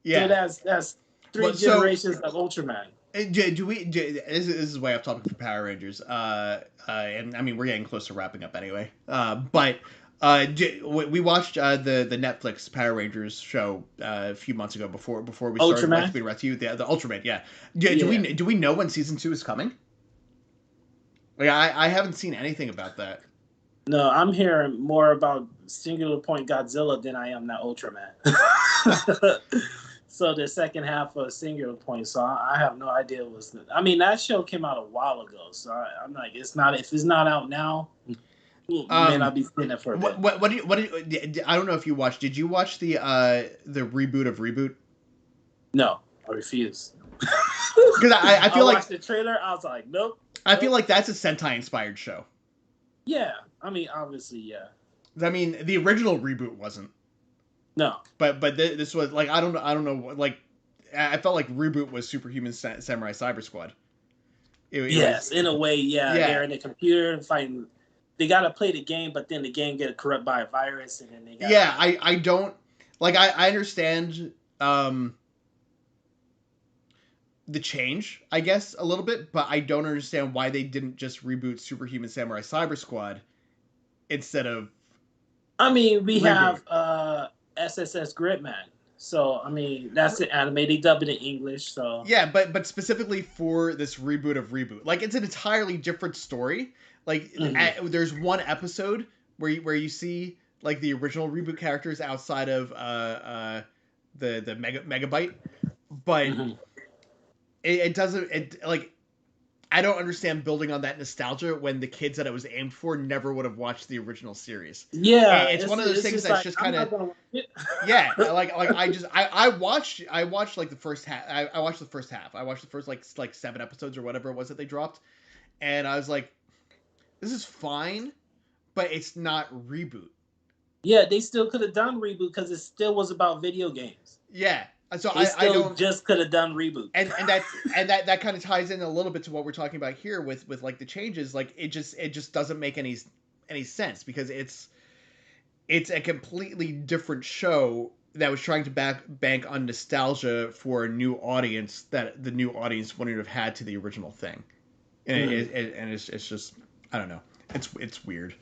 yeah. So that's 3 generations of Ultraman. This is way off topic for Power Rangers, and I mean we're getting close to wrapping up anyway. But we watched the Netflix Power Rangers show a few months ago before we started Let's Be Red to You, the Ultraman. Yeah. Do we know when season 2 is coming? Like, I haven't seen anything about that. No, I'm hearing more about Singular Point Godzilla than I am that Ultraman. So the second half of Singular Point, so I have no idea I mean, that show came out a while ago, so I'm like, if it's not out now, man, I'll be seeing it for a bit. What I don't know if you watched. Did you watch the reboot of Reboot? No, I refuse. Because I feel I like watched the trailer. I was like, nope. I feel like that's a Sentai inspired show. Yeah, I mean, obviously, yeah. I mean, the original reboot wasn't. No. But this was like I don't know like I felt like reboot was Superhuman Samurai Cyber Squad. Yes, in a way, yeah. Yeah. They're in a computer fighting. They gotta play the game, but then the game get corrupted by a virus, and then they gotta... Yeah, I don't like I understand the change, I guess, a little bit, but I don't understand why they didn't just reboot Superhuman Samurai Cyber Squad instead of... I mean, we reboot. have SSS Gridman. So, I mean, that's the anime. They dub it in English, so... Yeah, but specifically for this reboot of Reboot. Like, it's an entirely different story. Like, there's one episode where you see, like, the original Reboot characters outside of the Megabyte. But it doesn't... like, I don't understand building on that nostalgia when the kids that it was aimed for never would have watched the original series. Yeah, it's one of those things that's like, just kind of... Yeah, like I watched like the first half. I watched the first half. I watched the first like 7 episodes or whatever it was that they dropped, and I was like, this is fine, but it's not Reboot. Yeah, they still could have done Reboot because it still was about video games. Yeah. So I don't just could have done Reboot, and that kind of ties in a little bit to what we're talking about here with like the changes. Like it just doesn't make any sense because it's a completely different show that was trying to bank on nostalgia for a new audience that the new audience wouldn't have had to the original thing, and it's just I don't know, it's weird.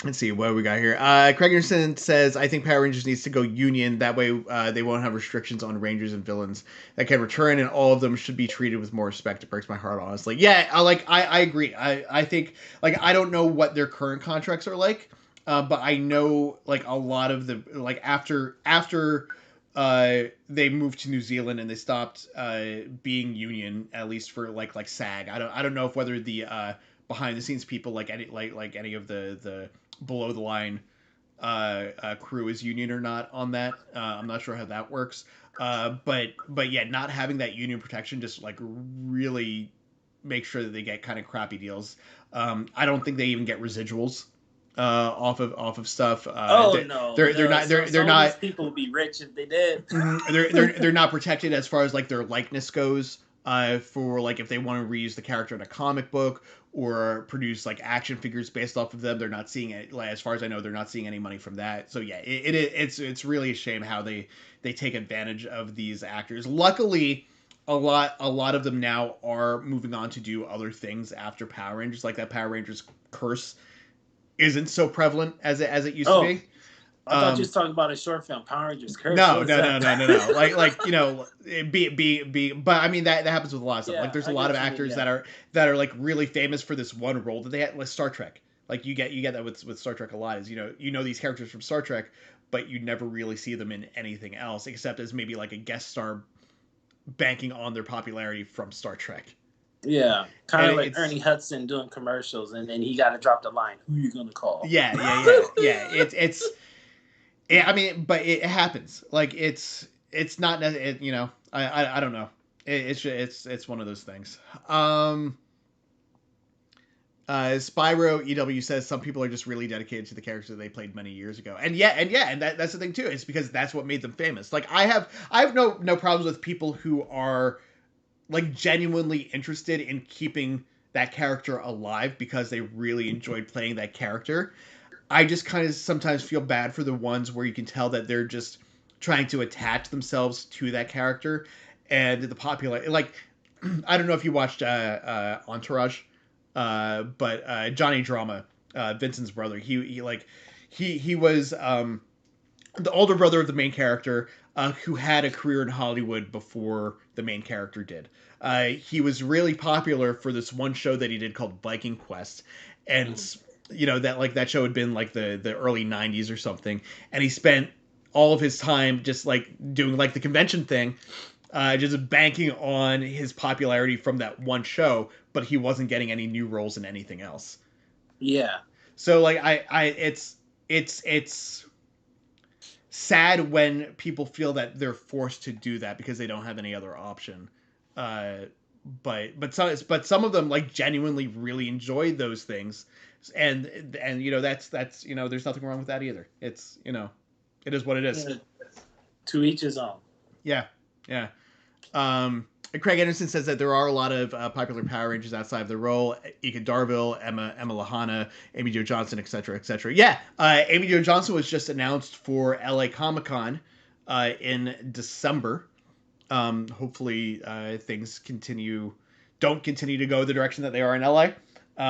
Let's see what we got here. Craig Anderson says, I think Power Rangers needs to go Union. That way they won't have restrictions on Rangers and villains that can return, and all of them should be treated with more respect. It breaks my heart, honestly. Yeah, I agree. I think, like, I don't know what their current contracts are like, but I know, like, a lot of the, like, after they moved to New Zealand and they stopped being Union, at least for, like SAG. I don't know if whether the behind the scenes people, like any of the below the line crew is union or not on that. I'm not sure how that works. But yeah, not having that union protection just like really makes sure that they get kind of crappy deals. I don't think they even get residuals off of stuff. No, they're not. These people would be rich if they did. they're not protected as far as like their likeness goes. For like if they want to reuse the character in a comic book or produce like action figures based off of them, they're not seeing it. Like, as far as I know, they're not seeing any money from that. So yeah, it's really a shame how they take advantage of these actors. Luckily, a lot of them now are moving on to do other things after Power Rangers. Like that Power Rangers curse isn't so prevalent as it used to be. I thought you was talking about a short film, Power Rangers Curse. No. Like you know, but I mean that happens with a lot of stuff. Yeah, like there's a lot of actors that are like really famous for this one role that they had, like Star Trek. Like you get that with Star Trek a lot. Is you know these characters from Star Trek, but you never really see them in anything else except as maybe like a guest star, banking on their popularity from Star Trek. Yeah, kind of like Ernie Hudson doing commercials, and then he got to drop the line, "Who you gonna call?" Yeah. It's. I mean, but it happens. Like it's not, you know, I don't know. It's one of those things. Spyro EW says some people are just really dedicated to the characters that they played many years ago, and that's the thing too. It's because that's what made them famous. Like I have no problems with people who are like genuinely interested in keeping that character alive because they really enjoyed playing that character. I just kind of sometimes feel bad for the ones where you can tell that they're just trying to attach themselves to that character and the popular, like, I don't know if you watched Entourage, but Johnny Drama, Vincent's brother, he was the older brother of the main character who had a career in Hollywood before the main character did. He was really popular for this one show that he did called Viking Quest, and you know that show had been like the early 90s or something, and he spent all of his time just like doing like the convention thing, just banking on his popularity from that one show, but he wasn't getting any new roles in anything else. Yeah. So like it's sad when people feel that they're forced to do that because they don't have any other option. But some of them like genuinely really enjoy those things and that's there's nothing wrong with that either. It's it is what it is. Yeah, to each his own. Yeah, yeah. Craig Anderson says that there are a lot of popular Power Rangers outside of the role. Ika Darville, Emma Lahana, Amy Jo Johnson, etc., etc. Yeah, Amy Jo Johnson was just announced for LA Comic-Con in December. Hopefully, things don't continue to go the direction that they are in LA.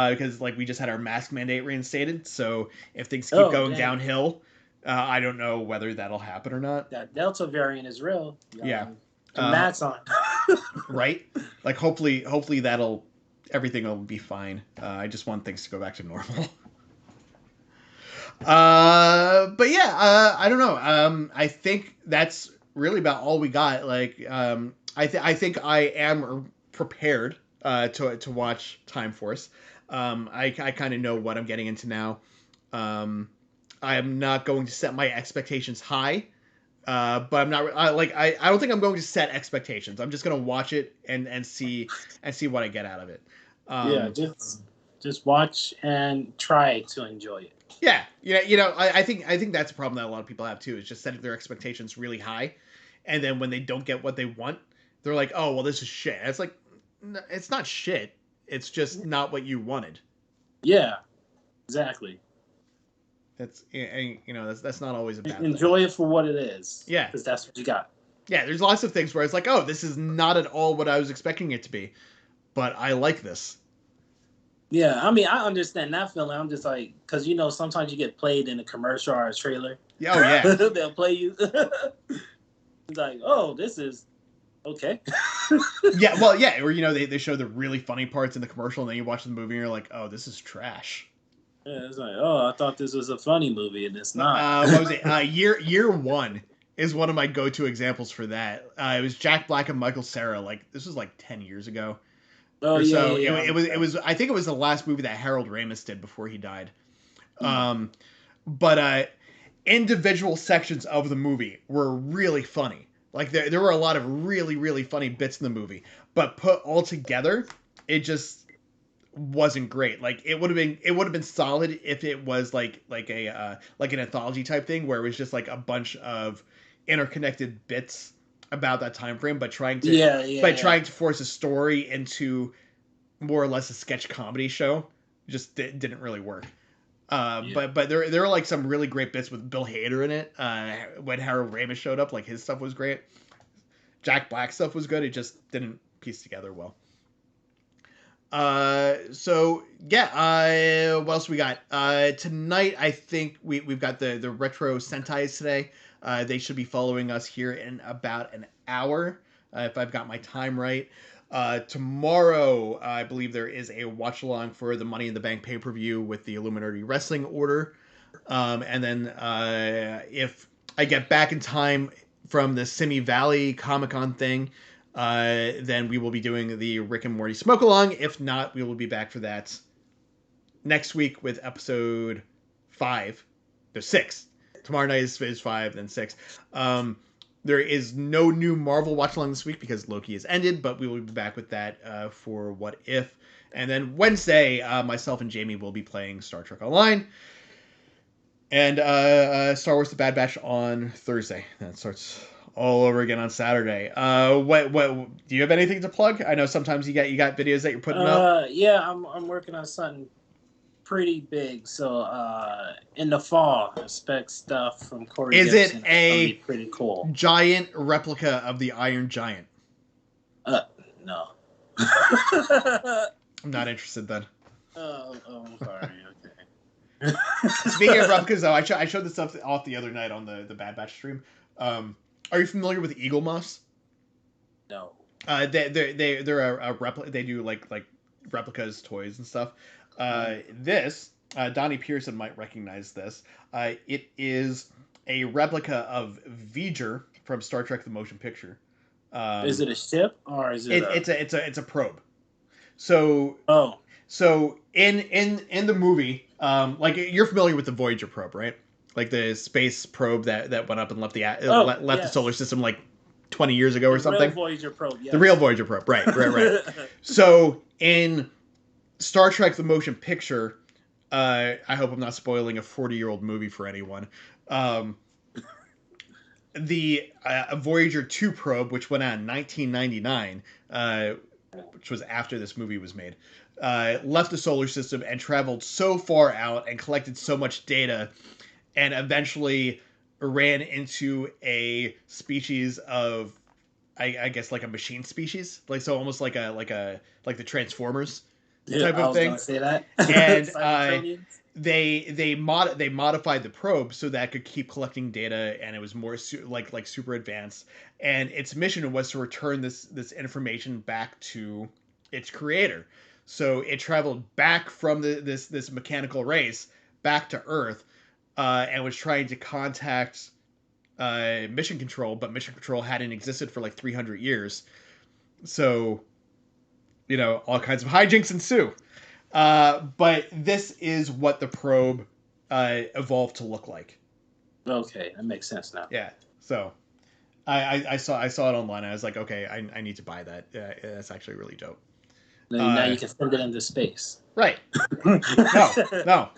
Because we just had our mask mandate reinstated, so if things keep going downhill, I don't know whether that'll happen or not. That Delta variant is real. Yeah. Matt's on. Right? Hopefully everything will be fine. I just want things to go back to normal. But yeah, I don't know. I think that's really about all we got. I think I am prepared to watch Time Force. I kind of know what I'm getting into now. I am not going to set my expectations high. But I'm not. I don't think I'm going to set expectations. I'm just going to watch it and see what I get out of it. Yeah, just watch and try to enjoy it. Yeah, I think that's a problem that a lot of people have too. Is just setting their expectations really high, and then when they don't get what they want, they're like, "Oh, well, this is shit." It's like, it's not shit. It's just not what you wanted. Yeah, exactly. That's that's not always a bad Enjoy it for what it is. Yeah, because that's what you got. Yeah, there's lots of things where it's like, oh, this is not at all what I was expecting it to be, but I like this. Yeah, I mean, I understand that feeling. I'm just like, because sometimes you get played in a commercial or a trailer. Yeah, oh yeah. They'll play you. It's like, oh, this is okay. Yeah, well, yeah, or they show the really funny parts in the commercial, and then you watch the movie and you're like, oh, this is trash. Yeah, it's like, oh, I thought this was a funny movie, and it's not. What was it? Year One is one of my go-to examples for that. It was Jack Black and Michael Cera. This was 10 years ago. Oh yeah, so. Yeah. It was. I think it was the last movie that Harold Ramis did before he died. But individual sections of the movie were really funny. There were a lot of really, really funny bits in the movie, but put all together, it just wasn't great. It would have been solid if it was like an anthology type thing where it was just a bunch of interconnected bits about that time frame, but trying to force a story into more or less a sketch comedy show just didn't really work. But there were some really great bits with Bill Hader in it. When Harold Ramis showed up, his stuff was great. Jack Black stuff was good. It just didn't piece together well. So yeah, what else we got? Tonight I think we've got the retro Sentais today. They should be following us here in about an hour, if I've got my time right. Tomorrow, I believe there is a watch along for the Money in the Bank pay-per-view with the Illuminati Wrestling Order. And then if I get back in time from the Simi Valley Comic-Con thing, then we will be doing the Rick and Morty Smoke Along. If not, we will be back for that next week with episode 5. There's 6. Tomorrow night is 5, then 6. There is no new Marvel watch along this week because Loki has ended, but we will be back with that for What If. And then Wednesday, myself and Jamie will be playing Star Trek Online. And Star Wars The Bad Batch on Thursday. That starts all over again on Saturday. What do you have anything to plug? I know sometimes you got videos that you're putting up. Yeah, I'm working on something pretty big. So in the fall, expect stuff from Corey. Is Gibson. It a pretty cool giant replica of the Iron Giant? No. I'm not interested then. Oh, I'm sorry. Okay. Speaking of replicas, though, I showed this stuff off the other night on the Bad Batch stream. Are you familiar with Eagle Moss? No. They're a replica. They do like replicas, toys, and stuff. This Donnie Pearson might recognize this. It is a replica of V'ger from Star Trek: The Motion Picture. Is it a ship or is it? It's a probe. So in the movie, you're familiar with the Voyager probe, right? Like the space probe that went up and left the solar system 20 years ago or something. The real Voyager probe, yes. The real Voyager probe, right. So in Star Trek: The Motion Picture, I hope I'm not spoiling a 40-year-old movie for anyone. The Voyager 2 probe, which went out in 1999, which was after this movie was made, left the solar system and traveled so far out and collected so much data, and eventually ran into a species of, I guess, like a machine species, like so almost like the Transformers type I of was thing. gonna say that. And Cybertronians? they modified the probe so that it could keep collecting data, and it was more like super advanced. And its mission was to return this information back to its creator. So it traveled back from this mechanical race back to Earth, and was trying to contact Mission Control, but Mission Control hadn't existed for like 300 years. So, all kinds of hijinks ensue. But this is what the probe evolved to look like. Okay, that makes sense now. Yeah. So I saw it online. I was like, okay, I need to buy that. That's actually really dope. Now you can send it into space. Right. No.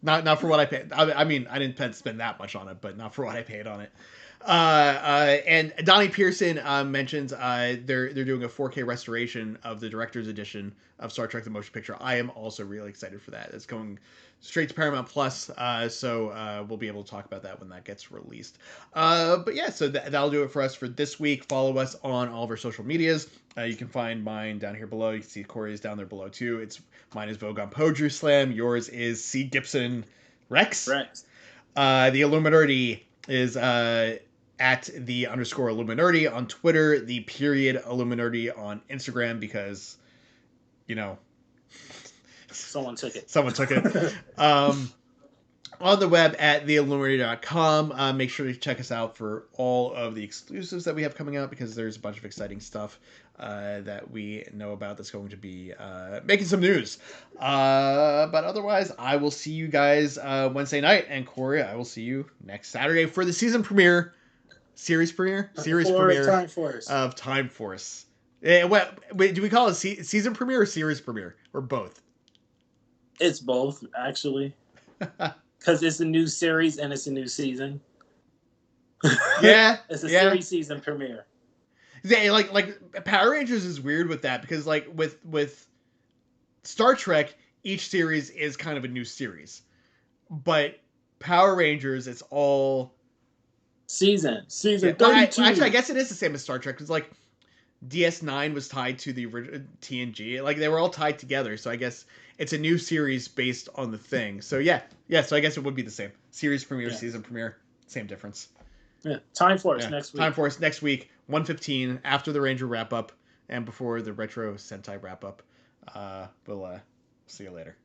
Not for what I paid. I mean, I didn't spend that much on it, but not for what I paid on it. And Donnie Pearson mentions they're doing a 4K restoration of the director's edition of Star Trek: The Motion Picture. I am also really excited for that. It's going straight to Paramount Plus, so we'll be able to talk about that when that gets released. But yeah, so that'll do it for us for this week. Follow us on all of our social medias. You can find mine down here below. You can see Corey's down there below too. Mine is Vogue on Poetry Slam. Yours is C. Gibson Rex. The Illuminati is at the _Illuminati on Twitter, the _Illuminati on Instagram, because someone took it. On the web at theilluminati.com. Make sure to check us out for all of the exclusives that we have coming out, because there's a bunch of exciting stuff that we know about that's going to be making some news. But otherwise, I will see you guys Wednesday night, and Corey, I will see you next Saturday for the series premiere Time Force. of Time Force. Wait, do we call it season premiere or series premiere, or both? It's both, actually. Because it's a new series and it's a new season. Yeah. It's a series season premiere. Yeah, like Power Rangers is weird with that, because like with Star Trek, each series is kind of a new series. But Power Rangers, it's all season 32. Actually, I guess it is the same as Star Trek, because like DS9 was tied to the original TNG. Like they were all tied together, so I guess it's a new series based on the thing. So yeah, so I guess it would be the same. Series premiere, season premiere, same difference. Yeah. Time Force next week. Time Force next week, 1:15, after the Ranger wrap up and before the Retro Sentai wrap up. We'll see you later.